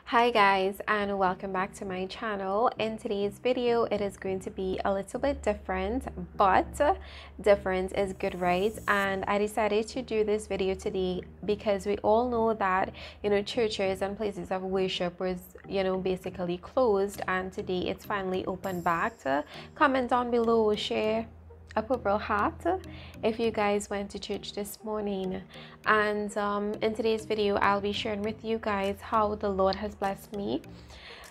Hi guys, and welcome back to my channel. In today's video it is going to be a little bit different, but different is good, right? And I decided to do this video today because we all know that churches and places of worship was basically closed, and today it's finally open back. Comment down below, share a purple heart if you guys went to church this morning. And in today's video I'll be sharing with you guys how the Lord has blessed me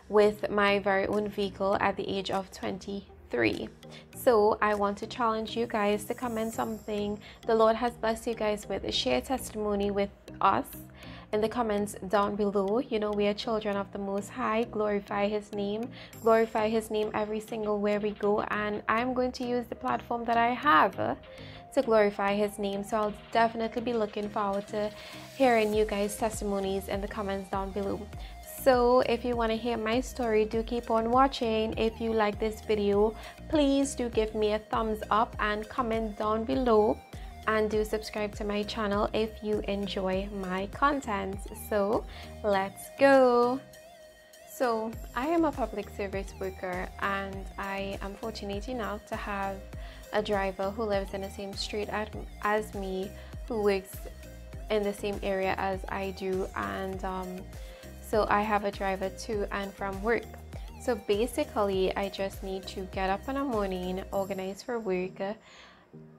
with my very own vehicle at the age of 23. So I want to challenge you guys to comment something the Lord has blessed you guys with. Share testimony with us in the comments down below. We are children of the Most High. Glorify his name every single where we go, and I'm going to use the platform that I have to glorify his name. So I'll definitely be looking forward to hearing you guys testimonies in the comments down below. So if you want to hear my story, do keep on watching. If you like this video, please do give me a thumbs up and comment down below, and do subscribe to my channel if you enjoy my content. So let's go. So I am a public service worker, and I am fortunate enough to have a driver who lives in the same street as me, who works in the same area as I do, and so I have a driver to and from work. So basically I just need to get up in the morning, organize for work,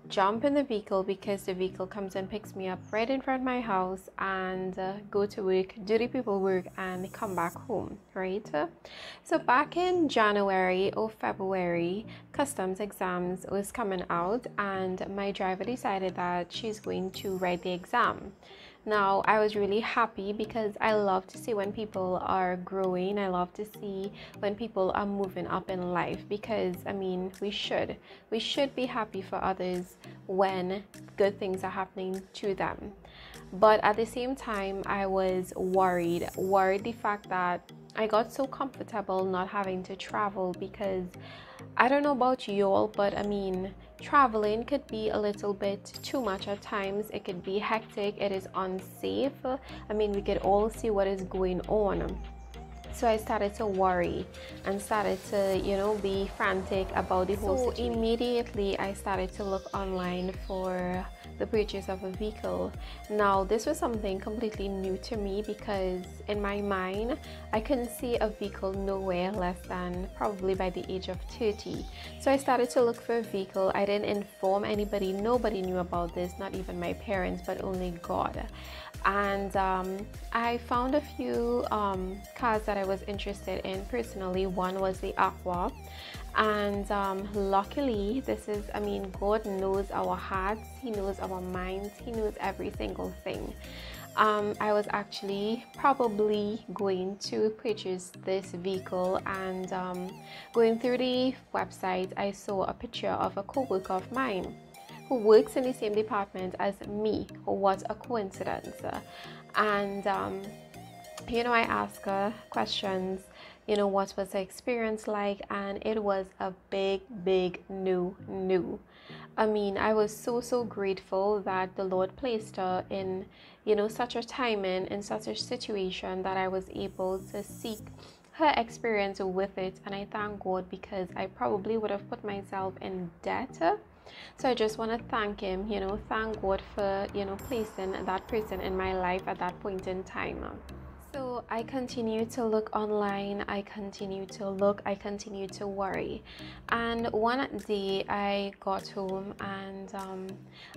jump in the vehicle because the vehicle comes and picks me up right in front of my house, and go to work, do the paperwork, and come back home, right? So back in January or February, customs exams was coming out, and my driver decided that she's going to write the exam. Now I was really happy because I love to see when people are growing. I love to see when people are moving up in life, because I mean we should be happy for others when good things are happening to them. But at the same time I was worried the fact that I got so comfortable not having to travel, because I don't know about y'all, but I mean traveling could be a little bit too much at times. It could be hectic, it is unsafe. I mean, we could all see what is going on. So I started to worry and started to be frantic about the whole situation. Immediately I started to look online for the purchase of a vehicle. Now this was something completely new to me, because in my mind I couldn't see a vehicle nowhere less than probably by the age of 30. So I started to look for a vehicle. I didn't inform anybody. Nobody knew about this, not even my parents, but only God. And I found a few cars that I was interested in personally. One was the Aqua, and luckily this is, I mean, God knows our hearts, he knows our minds, he knows every single thing. I was actually probably going to purchase this vehicle, and going through the website I saw a picture of a co-worker of mine who works in the same department as me. What a coincidence. And I asked her questions, what was her experience like, and it was a big no. I mean, I was so grateful that the Lord placed her in such a timing, in such a situation, that I was able to seek her experience with it. And I thank God, because I probably would have put myself in debt. So I just want to thank him, thank God for placing that person in my life at that point in time. So I continue to look online, I continue to worry. And one day I got home, and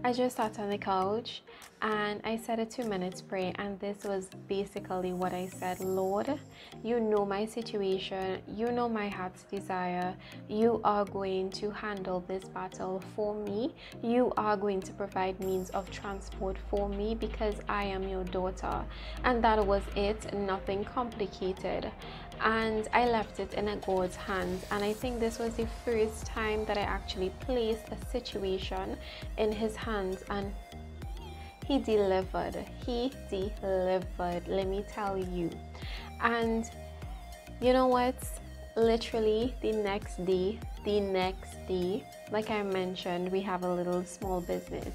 I just sat on the couch and I said a 2-minute prayer, and this was basically what I said. Lord, you know my situation, you know my heart's desire. You are going to handle this battle for me. You are going to provide means of transport for me, because I am your daughter. And that was it, nothing complicated. And I left it in God's hands, and I think this was the first time that I actually placed a situation in his hands, and he delivered, let me tell you. And you know what, literally the next day, like I mentioned, we have a little small business.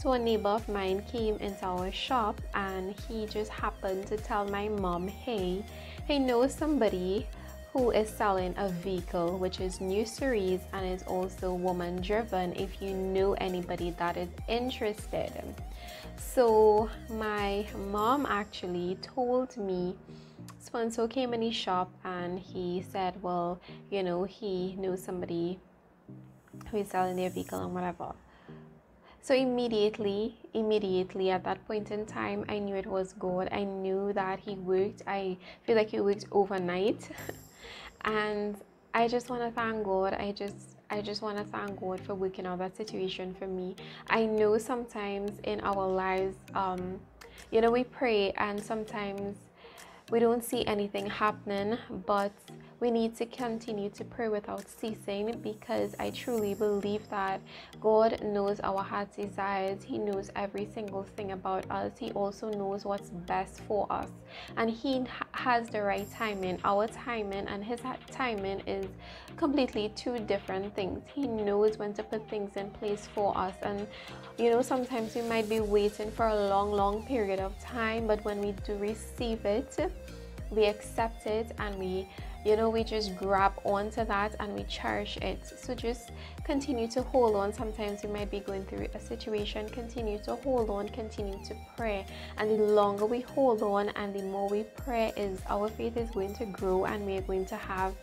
So a neighbor of mine came into our shop and he just happened to tell my mom, hey, he knows somebody who is selling a vehicle which is new series and is also woman driven, if you know anybody that is interested. So my mom actually told me, so came in his shop and he said, well, you know, he knows somebody who is selling their vehicle and whatever. So immediately at that point in time, I knew it was God. I knew that he worked. I feel like he worked overnight. And I just want to thank God. I just want to thank God for working out that situation for me. I know sometimes in our lives, you know, we pray and sometimes we don't see anything happening, but we need to continue to pray without ceasing, because I truly believe that God knows our heart's desires. He knows every single thing about us. He also knows what's best for us, and he has the right timing. Our timing and his timing is completely two different things. He knows when to put things in place for us, and you know, sometimes we might be waiting for a long period of time, but when we do receive it, we accept it and we just grab onto that and we cherish it. So just continue to hold on. Sometimes we might be going through a situation. Continue to hold on, continue to pray, and the longer we hold on and the more we pray, is our faith is going to grow and we are going to have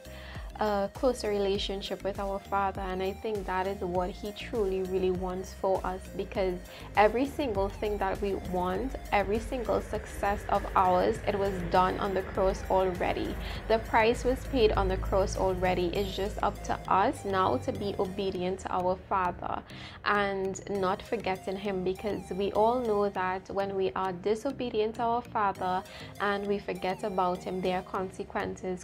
a closer relationship with our Father. And I think that is what he truly really wants for us, because every single thing that we want, every single success of ours, it was done on the cross already. The price was paid on the cross already. It's just up to us now to be obedient to our Father and not forgetting him, because we all know that when we are disobedient to our Father and we forget about him, there are consequences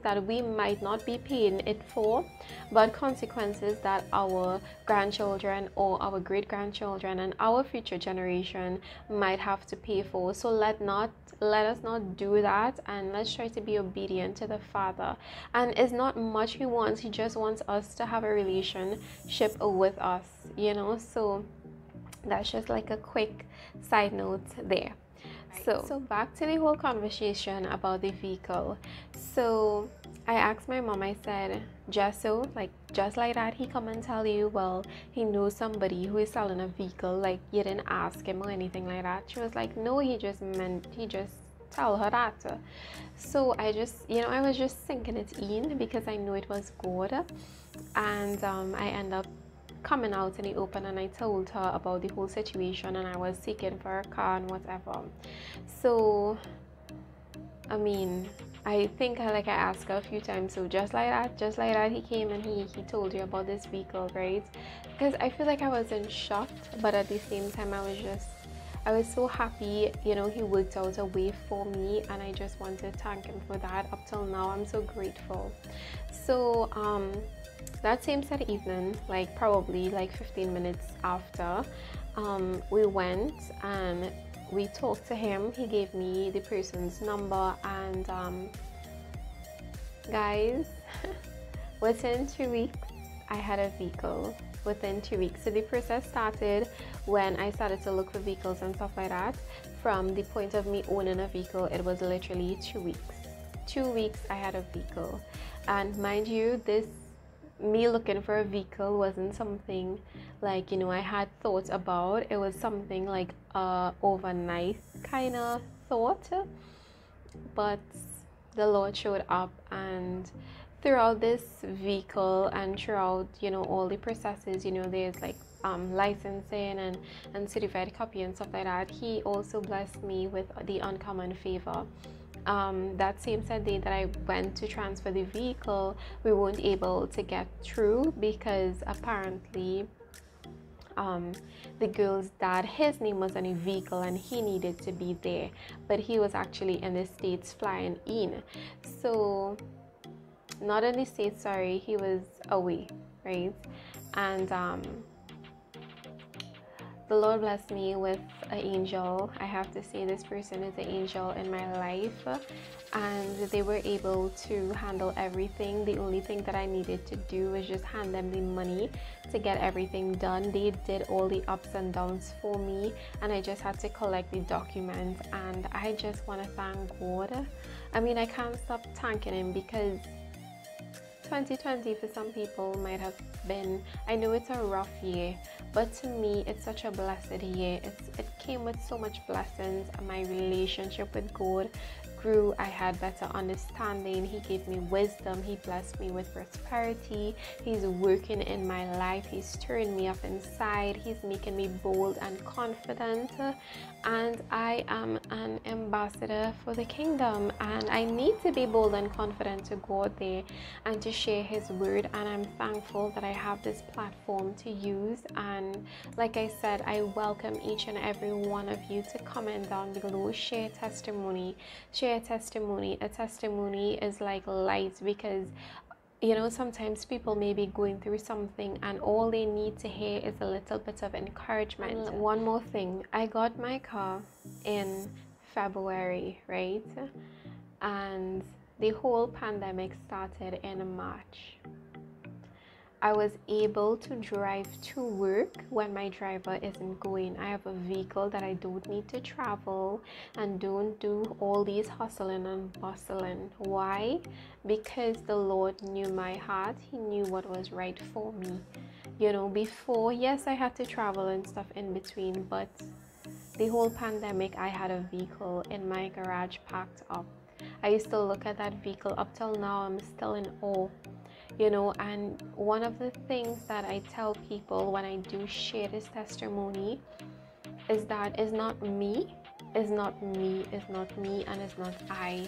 that we might not be paying it for, but consequences that our grandchildren or our great-grandchildren and our future generation might have to pay for. So let us not do that, and let's try to be obedient to the Father. And it's not much he wants. He just wants us to have a relationship with us, you know. So that's just like a quick side note there. So back to the whole conversation about the vehicle. So I asked my mom, I said, just like that, he come and tell you, well, he knows somebody who is selling a vehicle, like you didn't ask him or anything like that? She was like, no, he just tell her that. So I was just thinking it in, because I knew it was God. And I end up coming out in the open and I told her about the whole situation, and I was seeking for a car and whatever. So I mean, I think I asked her a few times, so just like that he came and he told you about this vehicle, right? Because I feel like I wasn't shocked, but at the same time I was so happy, you know, he worked out a way for me, and I just want to thank him for that. Up till now, I'm so grateful. So that same Saturday evening, like probably like 15 minutes after, we went and we talked to him. He gave me the person's number, and guys, within 2 weeks I had a vehicle. Within 2 weeks. So the process started when I started to look for vehicles and stuff like that. From the point of me owning a vehicle, it was literally 2 weeks. 2 weeks I had a vehicle. And mind you, me looking for a vehicle wasn't something like, you know, I had thoughts about. It was something like overnight kind of thought, but the Lord showed up, and throughout this vehicle and throughout, you know, all the processes, you know, there's like licensing and certified copy and stuff like that. He also blessed me with the uncommon favor. That same Saturday that I went to transfer the vehicle, we weren't able to get through because apparently the girl's dad, his name was on a vehicle and he needed to be there, but he was actually in the States flying in. So not in the States, sorry, he was away, right? And the Lord blessed me with an angel. I have to say, this person is an angel in my life, and they were able to handle everything. The only thing that I needed to do was just hand them the money to get everything done. They did all the ups and downs for me, and I just had to collect the documents. And I just want to thank God. I mean, I can't stop thanking him, because 2020 for some people might have been, I know it's a rough year, but to me it's such a blessed year. It came with so much blessings. My relationship with God grew. I had better understanding. He gave me wisdom. He blessed me with prosperity. He's working in my life. He's stirring me up inside. He's making me bold and confident, and I am an ambassador for the kingdom, and I need to be bold and confident to go out there and to share his word. And I'm thankful that I have this platform to use. And like I said, I welcome each and every one of you to comment down below, share testimony. A testimony is like light, because you know, sometimes people may be going through something and all they need to hear is a little bit of encouragement. And one more thing, I got my car in February, right? And the whole pandemic started in March. I was able to drive to work when my driver isn't going. I have a vehicle that I don't need to travel and don't do all these hustling and bustling. Why? Because the Lord knew my heart. He knew what was right for me. You know, before, yes, I had to travel and stuff in between, but the whole pandemic, I had a vehicle in my garage packed up. I used to look at that vehicle. Up till now, I'm still in awe. You know, and one of the things that I tell people when I do share this testimony is that it's not me, and it's not I.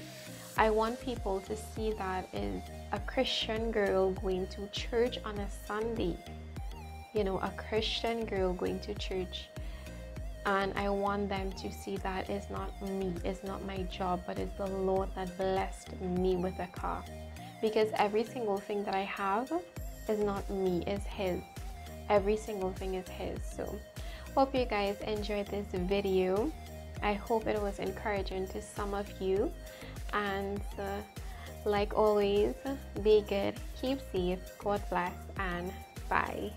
I want people to see that is a Christian girl going to church on a Sunday. You know, a Christian girl going to church. And I want them to see that it's not me, it's not my job, but it's the Lord that blessed me with a car. Because every single thing that I have is not me, it's his. Every single thing is his. So hope you guys enjoyed this video. I hope it was encouraging to some of you. And like always, be good, keep safe, God bless, and bye.